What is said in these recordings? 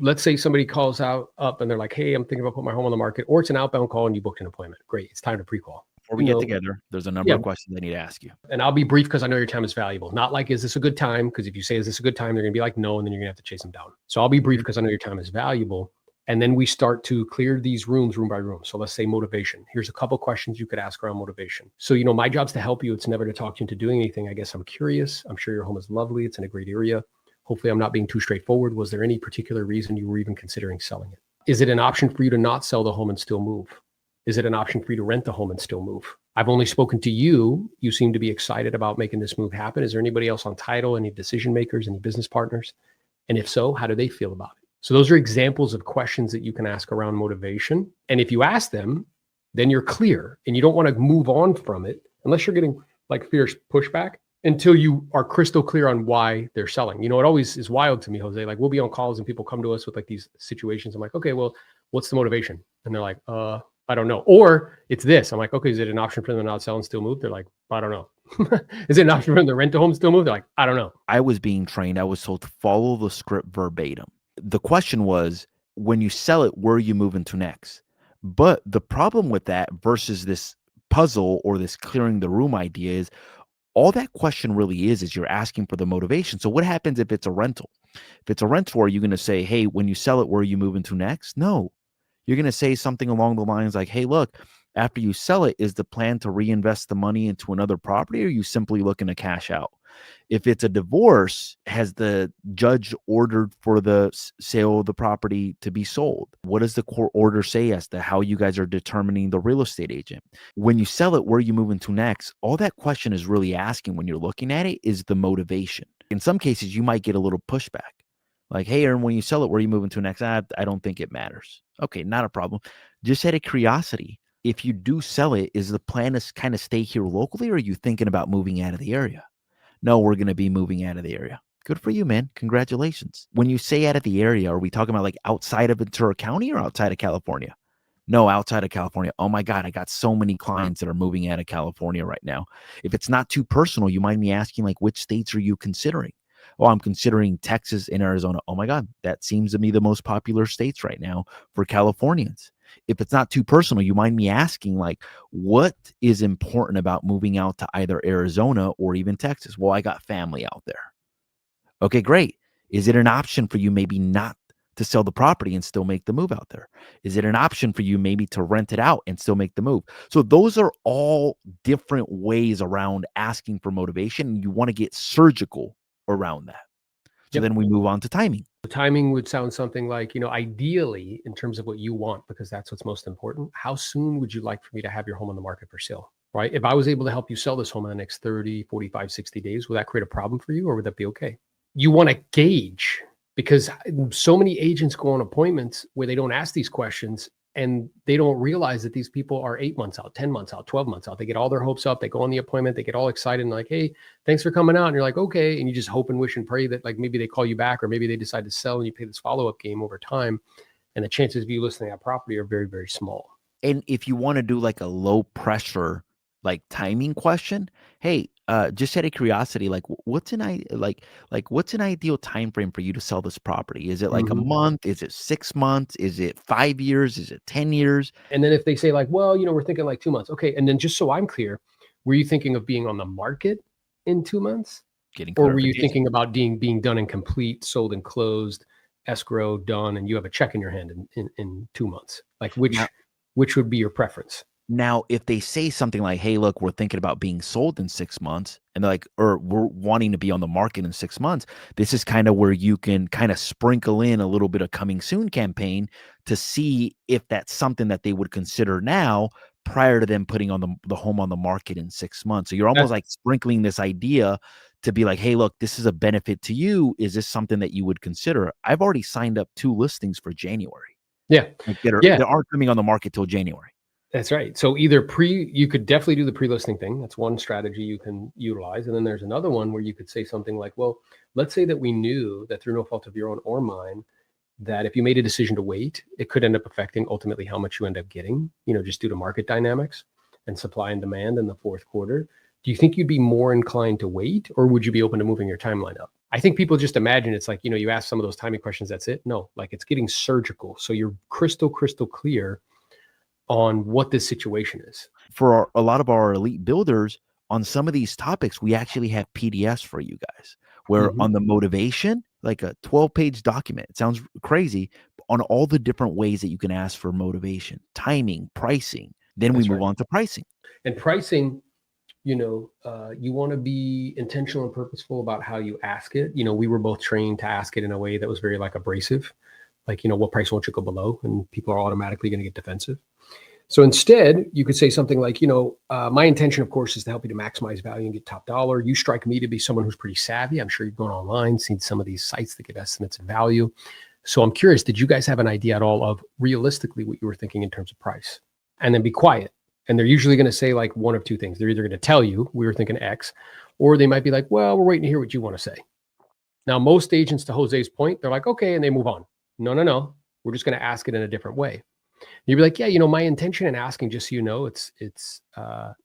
let's say somebody calls up and they're like, hey, I'm thinking about putting my home on the market, or it's an outbound call and you booked an appointment. Great. It's time to pre-qual. Before we get together, there's a number of questions I need to ask you. And I'll be brief because I know your time is valuable. Not like, is this a good time? Because if you say, is this a good time? They're going to be like, no. And then you're going to have to chase them down. So I'll be brief because I know your time is valuable. And then we start to clear these rooms room by room. So let's say motivation. Here's a couple questions you could ask around motivation. So, my job's to help you. It's never to talk you into doing anything. I guess I'm curious. I'm sure your home is lovely. It's in a great area. Hopefully I'm not being too straightforward. Was there any particular reason you were even considering selling it? Is it an option for you to not sell the home and still move? Is it an option for you to rent the home and still move? I've only spoken to you. You seem to be excited about making this move happen. Is there anybody else on title, any decision makers, any business partners? And if so, how do they feel about it? So those are examples of questions that you can ask around motivation. And if you ask them, then you're clear and you don't want to move on from it unless you're getting like fierce pushback until you are crystal clear on why they're selling. It always is wild to me, Jose. Like we'll be on calls and people come to us with like these situations. I'm like, okay, well, what's the motivation? And they're like, I don't know. Or it's this. I'm like, okay, is it an option for them to not sell and still move? They're like, I don't know. Is it an option for them to rent a home and still move? They're like, I don't know. I was being trained. I was told to follow the script verbatim. The question was, when you sell it, where are you moving to next? But the problem with that versus this puzzle or this clearing the room idea is all that question really is you're asking for the motivation. So what happens if it's a rental? If it's a rental, are you going to say, hey, when you sell it, where are you moving to next? No. You're going to say something along the lines like, hey, look, after you sell it, is the plan to reinvest the money into another property, or are you simply looking to cash out? If it's a divorce, has the judge ordered for the sale of the property to be sold? What does the court order say as to how you guys are determining the real estate agent? When you sell it, where are you moving to next? All that question is really asking when you're looking at it is the motivation. In some cases, you might get a little pushback. Like, hey, Aaron, when you sell it, where are you moving to next? I don't think it matters. Okay, not a problem. Just out of curiosity, if you do sell it, is the plan to kind of stay here locally, or are you thinking about moving out of the area? No, we're going to be moving out of the area. Good for you, man. Congratulations. When you say out of the area, are we talking about like outside of Ventura County or outside of California? No, outside of California. Oh my God, I got so many clients that are moving out of California right now. If it's not too personal, you mind me asking, like, which states are you considering? Oh, I'm considering Texas and Arizona. Oh my God, that seems to be the most popular states right now for Californians. If it's not too personal, you mind me asking, like, what is important about moving out to either Arizona or even Texas? Well, I got family out there. Okay, great. Is it an option for you maybe not to sell the property and still make the move out there? Is it an option for you maybe to rent it out and still make the move? So those are all different ways around asking for motivation. And you want to get surgical around that. So then we move on to timing. The timing would sound something like, ideally in terms of what you want, because that's what's most important. How soon would you like for me to have your home on the market for sale? Right? If I was able to help you sell this home in the next 30, 45, 60 days, would that create a problem for you, or would that be okay? You want to gauge, because so many agents go on appointments where they don't ask these questions and they don't realize that these people are 8 months out, 10 months out, 12 months out. They get all their hopes up. They go on the appointment. They get all excited and like, hey, thanks for coming out. And you're like, okay. And you just hope and wish and pray that like maybe they call you back, or maybe they decide to sell and you play this follow-up game over time. And the chances of you listing that property are very, very small. And if you want to do like a low pressure, like timing question, hey, just out of curiosity, like what's an ideal time frame for you to sell this property? Is it like a month? Is it 6 months? Is it 5 years? Is it 10 years? And then if they say like, well, we're thinking like 2 months. Okay. And then just so I'm clear, were you thinking of being on the market in 2 months? Or were you thinking about being done and complete, sold and closed, escrow done, and you have a check in your hand in 2 months? Like which would be your preference? Now, if they say something like, hey, look, we're thinking about being sold in 6 months, and they're like, or we're wanting to be on the market in 6 months, this is kind of where you can kind of sprinkle in a little bit of coming soon campaign to see if that's something that they would consider now prior to them putting on the home on the market in 6 months. So you're almost like sprinkling this idea to be like, hey, look, this is a benefit to you. Is this something that you would consider? I've already signed up 2 listings for January. Yeah. Like they aren't coming on the market till January. That's right. So either you could definitely do the pre-listing thing. That's one strategy you can utilize. And then there's another one where you could say something like, well, let's say that we knew that through no fault of your own or mine, that if you made a decision to wait, it could end up affecting ultimately how much you end up getting, just due to market dynamics and supply and demand in the fourth quarter. do you think you'd be more inclined to wait, or would you be open to moving your timeline up? I think people just imagine it's like, you ask some of those timing questions, that's it. No, like it's getting surgical. So you're crystal clear on what this situation is. For a lot of our elite builders, on some of these topics, we actually have PDFs for you guys, where Mhm. on the motivation, like a 12-page document, it sounds crazy, on all the different ways that you can ask for motivation, timing, pricing. Then we That's move right. on to pricing. And pricing, you want to be intentional and purposeful about how you ask it. We were both trained to ask it in a way that was very like abrasive, like, what price won't you go below? And people are automatically going to get defensive. So instead, you could say something like, my intention, of course, is to help you to maximize value and get top dollar. You strike me to be someone who's pretty savvy. I'm sure you've gone online, seen some of these sites that give estimates of value. So I'm curious, did you guys have an idea at all of realistically what you were thinking in terms of price? And then be quiet. And they're usually going to say like one of two things. They're either going to tell you we were thinking X, or they might be like, well, we're waiting to hear what you want to say. Now, most agents, to Jose's point, they're like, okay, and they move on. No, no, no. We're just going to ask it in a different way. You'd be like, yeah, my intention in asking, just so you know, it's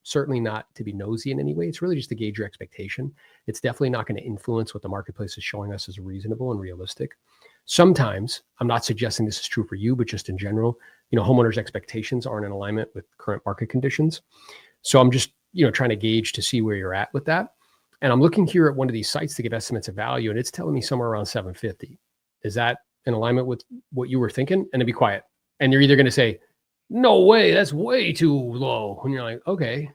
certainly not to be nosy in any way. It's really just to gauge your expectation. It's definitely not going to influence what the marketplace is showing us as reasonable and realistic. Sometimes, I'm not suggesting this is true for you, but just in general, homeowners' expectations aren't in alignment with current market conditions. So I'm just, trying to gauge to see where you're at with that. And I'm looking here at one of these sites to give estimates of value, and it's telling me somewhere around 750. Is that in alignment with what you were thinking? And to be quiet. And you're either going to say, no way, that's way too low. And you're like, okay.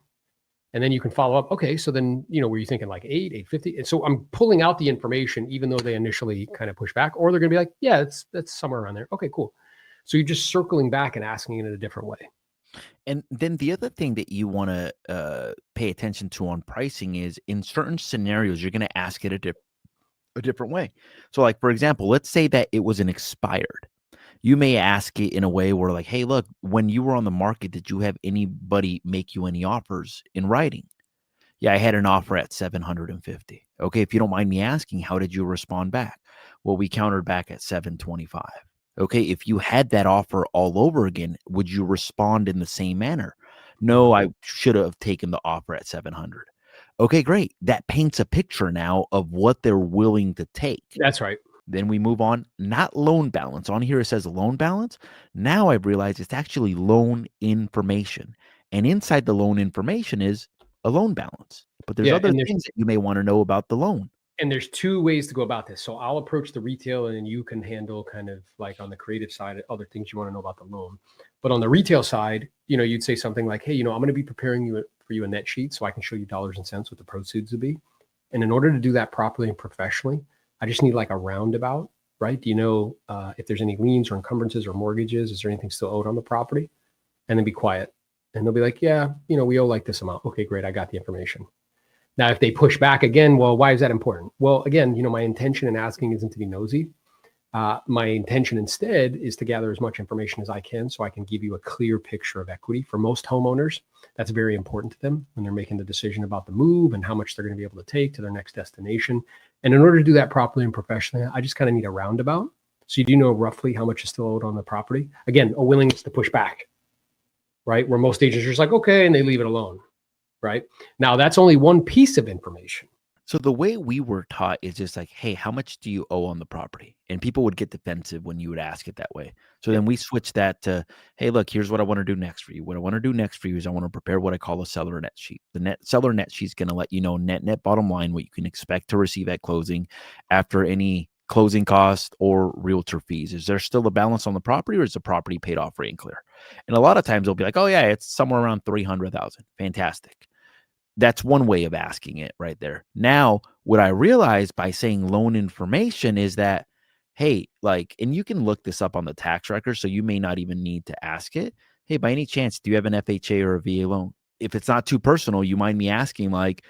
And then you can follow up. Okay. So then, were you thinking like 850? And so I'm pulling out the information, even though they initially kind of push back, or they're going to be like, yeah, that's somewhere around there. Okay, cool. So you're just circling back and asking it in a different way. And then the other thing that you want to pay attention to on pricing is in certain scenarios, you're going to ask it a different way. So, like, for example, let's say that it was an expired. You may ask it in a way where, like, hey, look, when you were on the market, did you have anybody make you any offers in writing? Yeah, I had an offer at 750. Okay, if you don't mind me asking, how did you respond back? Well, we countered back at 725. Okay, if you had that offer all over again, would you respond in the same manner? No, Mhm. I should have taken the offer at 700. Okay, great. That paints a picture now of what they're willing to take. That's right. Then we move on, not loan balance. On here it says loan balance. Now I've realized it's actually loan information. And inside the loan information is a loan balance. But there's Yeah. other things that you may want to know about the loan. And there's two ways to go about this. So I'll approach the retail, and then you can handle kind of like on the creative side, other things you want to know about the loan. But on the retail side, you'd say something like, hey, I'm going to be preparing for you a net sheet so I can show you dollars and cents what the proceeds would be. And in order to do that properly and professionally, I just need like a roundabout, right? Do you know if there's any liens or encumbrances or mortgages? Is there anything still owed on the property? And then be quiet. And they'll be like, yeah, we owe like this amount. Okay, great. I got the information. Now, if they push back again, well, why is that important? Well, again, my intention in asking isn't to be nosy. My intention instead is to gather as much information as I can so I can give you a clear picture of equity. For most homeowners, that's very important to them when they're making the decision about the move and how much they're going to be able to take to their next destination. And in order to do that properly and professionally, I just kind of need a roundabout. So you do know roughly how much is still owed on the property. Again, a willingness to push back, right? Where most agents are just like, okay, and they leave it alone. Right now, that's only one piece of information. So the way we were taught is just like, hey, how much do you owe on the property? And people would get defensive when you would ask it that way. So Yep. then we switched that to, hey, look, here's what I want to do next for you. What I want to do next for you is I want to prepare what I call a seller net sheet. The seller net sheet is going to let you know net bottom line, what you can expect to receive at closing after any closing costs or realtor fees. Is there still a balance on the property, or is the property paid off free and clear? And a lot of times they'll be like, oh yeah, it's somewhere around 300,000. Fantastic. That's one way of asking it right there. Now, what I realized by saying loan information is that, hey, like, and you can look this up on the tax record, so you may not even need to ask it. Hey, by any chance, do you have an FHA or a VA loan? If it's not too personal, you mind me asking, like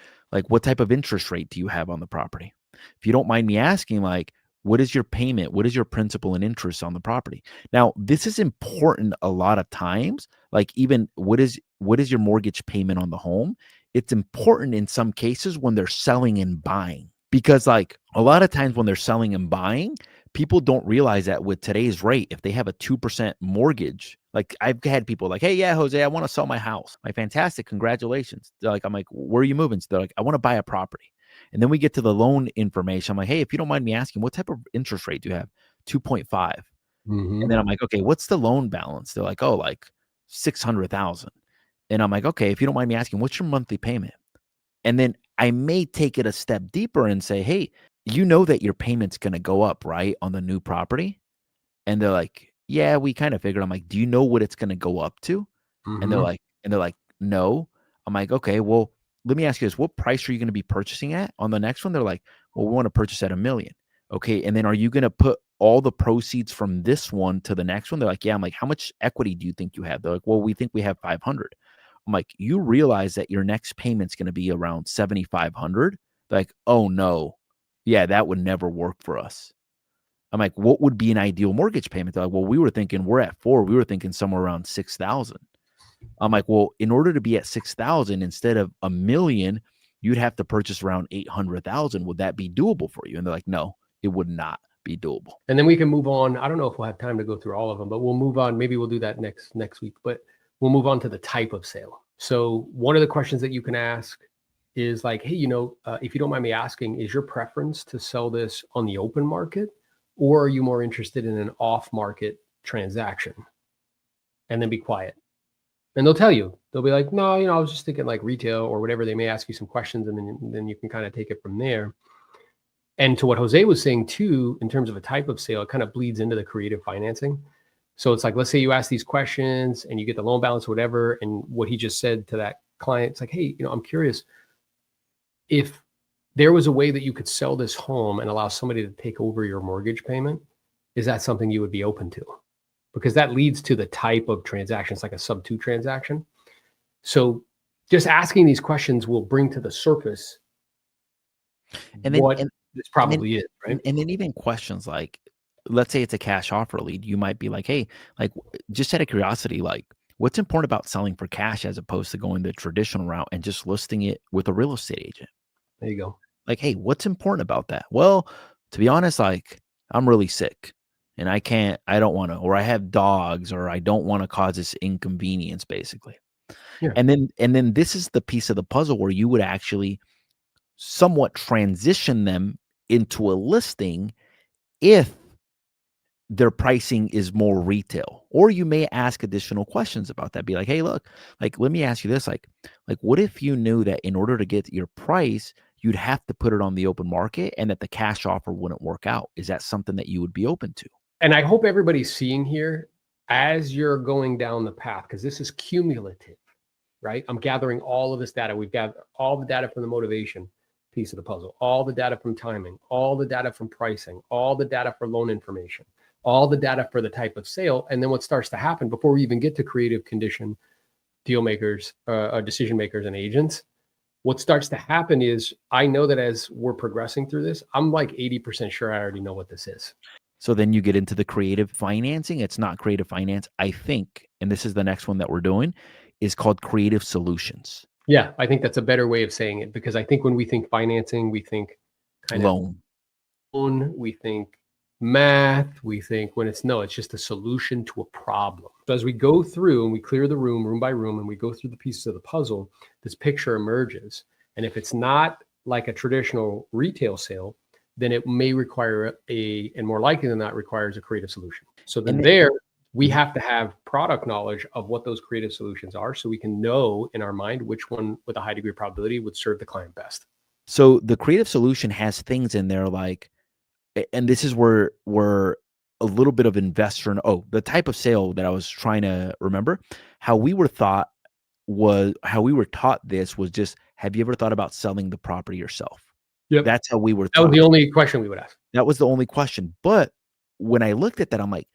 what type of interest rate do you have on the property? If you don't mind me asking, like, what is your payment? What is your principal and interest on the property? Now, this is important a lot of times. Like, even what is your mortgage payment on the home? It's important in some cases when they're selling and buying, because like a lot of times when they're selling and buying, people don't realize that with today's rate, if they have a 2% mortgage Like I've had people like, hey, yeah, Jose, I want to sell my house. Like, fantastic, congratulations. They're like, I'm like, where are you moving? So they're like, I want to buy a property. And then we get to the loan information. I'm like, hey, if you don't mind me asking, what type of interest rate do you have? 2.5. And then I'm like, okay, what's the loan balance? They're like, oh, like 600,000. And I'm like, okay, if you don't mind me asking, what's your monthly payment? And then I may take it a step deeper and say, hey, you know that your payment's going to go up, right, on the new property? And they're like, yeah, we kind of figured. I'm like, do you know what it's going to go up to? And Mm-hmm. they're like, no. I'm like, okay, well, let me ask you this. What price are you going to be purchasing at on the next one? They're like, well, we want to purchase at 1 million. Okay. And then are you going to put all the proceeds from this one to the next one? They're like, yeah. I'm like, how much equity do you think you have? They're like, well, we think we have 500. I'm like, you realize that your next payment's going to be around 7,500? Like, oh no. Yeah, that would never work for us. I'm like, what would be an ideal mortgage payment? They're like, well, we were thinking we're at 4. We were thinking somewhere around 6,000. I'm like, well, in order to be at 6,000 instead of 1 million, you'd have to purchase around 800,000. Would that be doable for you? And they're like, no, it would not be doable. And then we can move on. I don't know if we'll have time to go through all of them, but we'll move on. Maybe we'll do that next week. But we'll move on to the type of sale. So one of the questions that you can ask is like, hey, if you don't mind me asking, is your preference to sell this on the open market, or are you more interested in an off-market transaction? And then be quiet. And they'll tell you. They'll be like, no, I was just thinking like retail or whatever. They may ask you some questions, and then you can kind of take it from there. And to what Jose was saying too, in terms of a type of sale, it kind of bleeds into the creative financing. So it's like, let's say you ask these questions and you get the loan balance or whatever. And what he just said to that client, it's like, hey, I'm curious if there was a way that you could sell this home and allow somebody to take over your mortgage payment. Is that something you would be open to? Because that leads to the type of transactions, like a sub-2 transaction. So just asking these questions will bring to the surface And then, what this probably is, right? and then even questions like, let's say it's a cash offer lead. You might be like, hey, like just out of curiosity, like what's important about selling for cash as opposed to going the traditional route and just listing it with a real estate agent? There you go. Like, hey, what's important about that? Well, to be honest, like I'm really sick and I don't want to, or I have dogs, or I don't want to cause this inconvenience, basically. Yeah. And then this is the piece of the puzzle where you would actually somewhat transition them into a listing if their pricing is more retail. Or you may ask additional questions about that. Be like, hey, look, like, let me ask you this. Like, what if you knew that in order to get your price, you'd have to put it on the open market and that the cash offer wouldn't work out? Is that something that you would be open to? And I hope everybody's seeing here as you're going down the path, because this is cumulative, right? I'm gathering all of this data. We've got all the data from the motivation piece of the puzzle, all the data from timing, all the data from pricing, all the data for loan information, all the data for the type of sale. And then what starts to happen before we even get to creative condition deal makers, decision makers, and agents, what starts to happen is I know that as we're progressing through this, I'm like 80% sure I already know what this is. So then you get into the creative financing. It's not creative finance, I think, and this is the next one that we're doing, is called creative solutions. Yeah, I think that's a better way of saying it, because I think when we think financing, we think kind of Loan. loan, we think math, we think when it's just a solution to a problem. So as we go through and we clear the room by room, and we go through the pieces of the puzzle, this picture emerges. And if it's not like a traditional retail sale, then it may require and more likely than not, requires a creative solution. So then we have to have product knowledge of what those creative solutions are, so we can know in our mind which one with a high degree of probability would serve the client best. So the creative solution has things in there like, and this is where a little bit of investor and the type of sale that I was trying to remember, how we were taught this was just, have you ever thought about selling the property yourself? Yep. That's how we were That was taught. the only question we would ask. That was the only question. But when I looked at that, I'm like,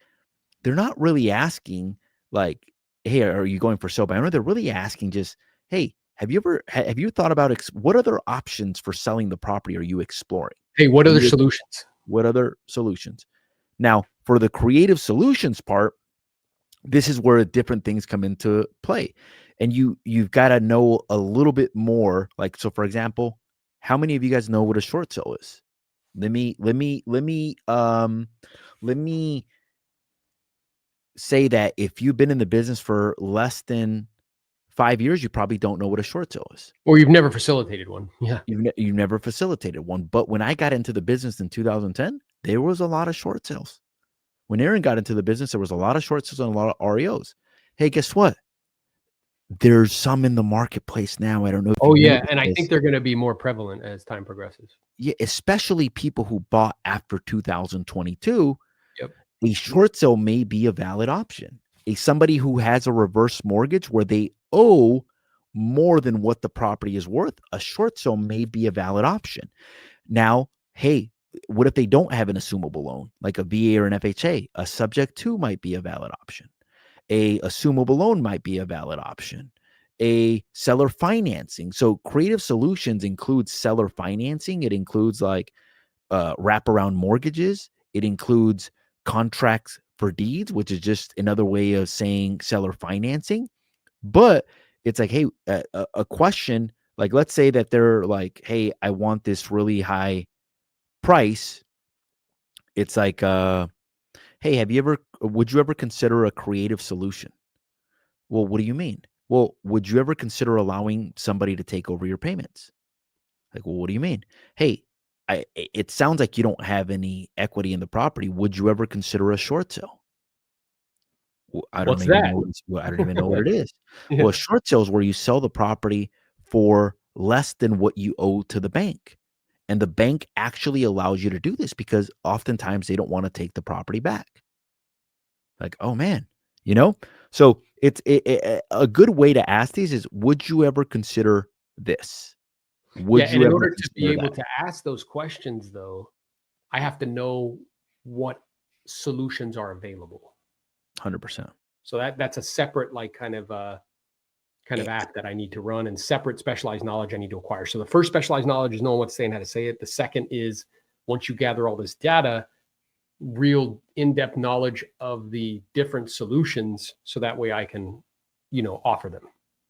they're not really asking like, hey, are you going for sale by owner? They're really asking just, hey, have you thought about what other options for selling the property are you exploring? Hey, what other solutions? What other solutions? Now, for the creative solutions part, this is where different things come into play. And you've got to know a little bit more. Like, so for example, how many of you guys know what a short sale is? Let me say that if you've been in the business for less than 5 years, you probably don't know what a short sale is. Or you've never facilitated one. Yeah. You've never facilitated one. But when I got into the business in 2010, there was a lot of short sales. When Aaron got into the business, there was a lot of short sales and a lot of REOs. Hey, guess what? There's some in the marketplace now. I don't know if Oh you've yeah. noticed And I this. think they're going to be more prevalent as time progresses. Yeah, especially people who bought after 2022. Yep. A short sale may be a valid option. Somebody who has a reverse mortgage where they owe more than what the property is worth, a short sale may be a valid option. Now, hey, what if they don't have an assumable loan, like a VA or an FHA? A subject to might be a valid option. A assumable loan might be a valid option. A seller financing. So creative solutions includes seller financing. It includes like wraparound mortgages. It includes contracts for deeds, which is just another way of saying seller financing. But it's like, hey, a question, like, let's say that they're like, hey, I want this really high price. It's like, hey, would you ever consider a creative solution? Well, what do you mean? Well, would you ever consider allowing somebody to take over your payments? Like, well, what do you mean? Hey, it sounds like you don't have any equity in the property. Would you ever consider a short sale? Well, I don't What's even that? know I don't even know what it is. Well, Yeah. a short sale is where you sell the property for less than what you owe to the bank. And the bank actually allows you to do this because oftentimes they don't want to take the property back. Like, oh man, you know? So a good way to ask these is, would you ever consider this? Yeah. Would And you in ever order to be consider able that? to ask those questions, though, I have to know what solutions are available. 100%. So that's a separate, like, kind of app that I need to run, and separate specialized knowledge I need to acquire. So the first specialized knowledge is knowing what to say and how to say it. The second is, once you gather all this data, real in-depth knowledge of the different solutions, so that way I can, offer them.